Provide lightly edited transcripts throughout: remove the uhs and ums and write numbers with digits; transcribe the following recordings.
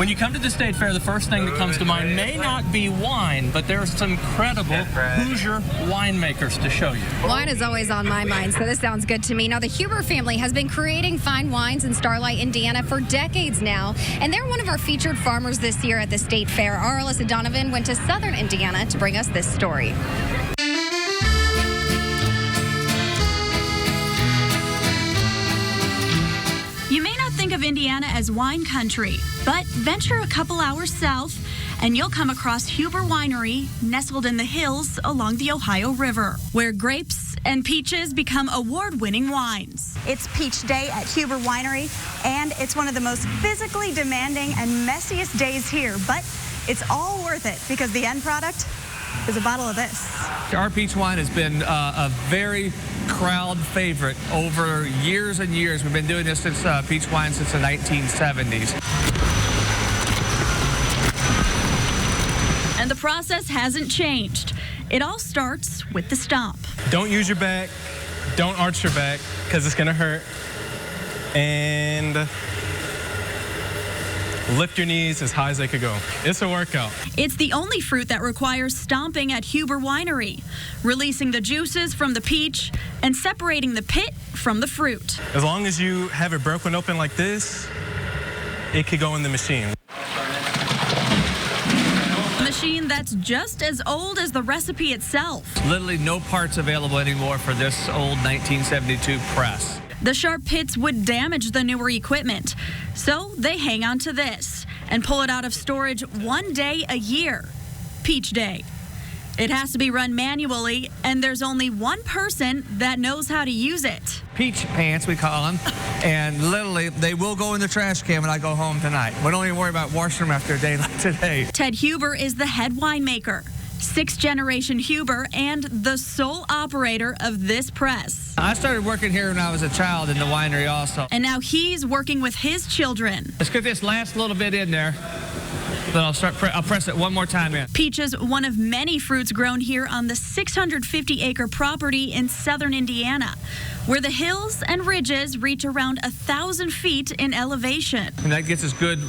When you come to the State Fair, the first thing that comes to mind may not be wine, but there's some credible Hoosier winemakers to show you. Wine is always on my mind, so this sounds good to me. Now, the Huber family has been creating fine wines in Starlight, Indiana for decades now, and they're one of our featured farmers this year at the State Fair. Our Alyssa Donovan went to southern Indiana to bring us this story. You may not think of Indiana as wine country, but venture a couple hours south and you'll come across Huber Winery, nestled in the hills along the Ohio River, where grapes and peaches become award-winning wines. It's Peach Day at Huber Winery, and it's one of the most physically demanding and messiest days here, but it's all worth it because the end product is a bottle of this. Our peach wine has been a very crowd favorite over years and years. We've been doing this since peach wine since the 1970s. And the process hasn't changed. It all starts with the stomp. Don't use your back. Don't arch your back because it's going to hurt. And lift your knees as high as they could go. It's a workout. It's the only fruit that requires stomping at Huber Winery, releasing the juices from the peach and separating the pit from the fruit. As long as you have it broken open like this, it could go in the machine. A machine that's just as old as the recipe itself. Literally no parts available anymore for this old 1972 press. The sharp pits would damage the newer equipment, so they hang on to this and pull it out of storage one day a year, Peach Day. It has to be run manually, and there's only one person that knows how to use it. Peach pants, we call them, and literally they will go in the trash can when I go home tonight. We don't even worry about washing them after a day like today. Ted Huber is the head winemaker, sixth-generation Huber, and the sole operator of this press. I started working here when I was a child in the winery also. And now he's working with his children. Let's get this last little bit in there. Then I'll press it one more time in. Peach is one of many fruits grown here on the 650-acre property in southern Indiana, where the hills and ridges reach around 1,000 feet in elevation. And that gets us good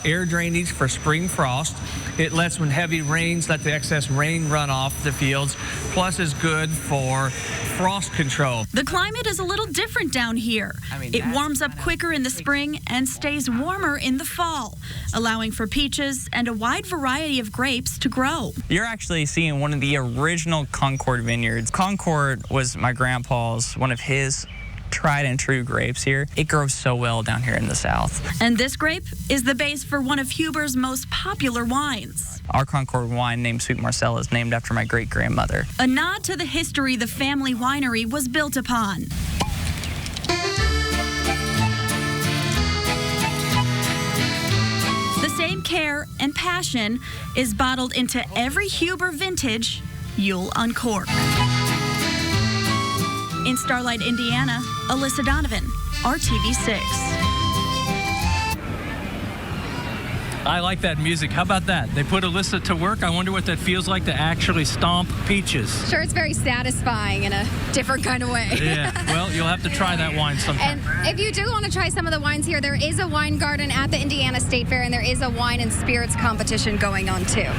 air drainage for spring frost. It lets, when heavy rains, let the excess rain run off the fields, plus is good for frost control. The climate is a little different down here. It warms up quicker in the spring and stays warmer in the fall, allowing for peaches and a wide variety of grapes to grow. You're actually seeing one of the original Concord vineyards. Concord was my grandpa's, one of his tried and true grapes here. It grows so well down here in the south. And this grape is the base for one of Huber's most popular wines. Our Concord wine named Sweet Marcella is named after my great-grandmother. A nod to the history the family winery was built upon. The same care and passion is bottled into every Huber vintage you'll uncork. In Starlight, Indiana, Alyssa Donovan, RTV6. I like that music. How about that? They put Alyssa to work. I wonder what that feels like to actually stomp peaches. Sure, it's very satisfying in a different kind of way. Yeah, well, you'll have to try that wine sometime. And if you do want to try some of the wines here, there is a wine garden at the Indiana State Fair, and there is a wine and spirits competition going on too.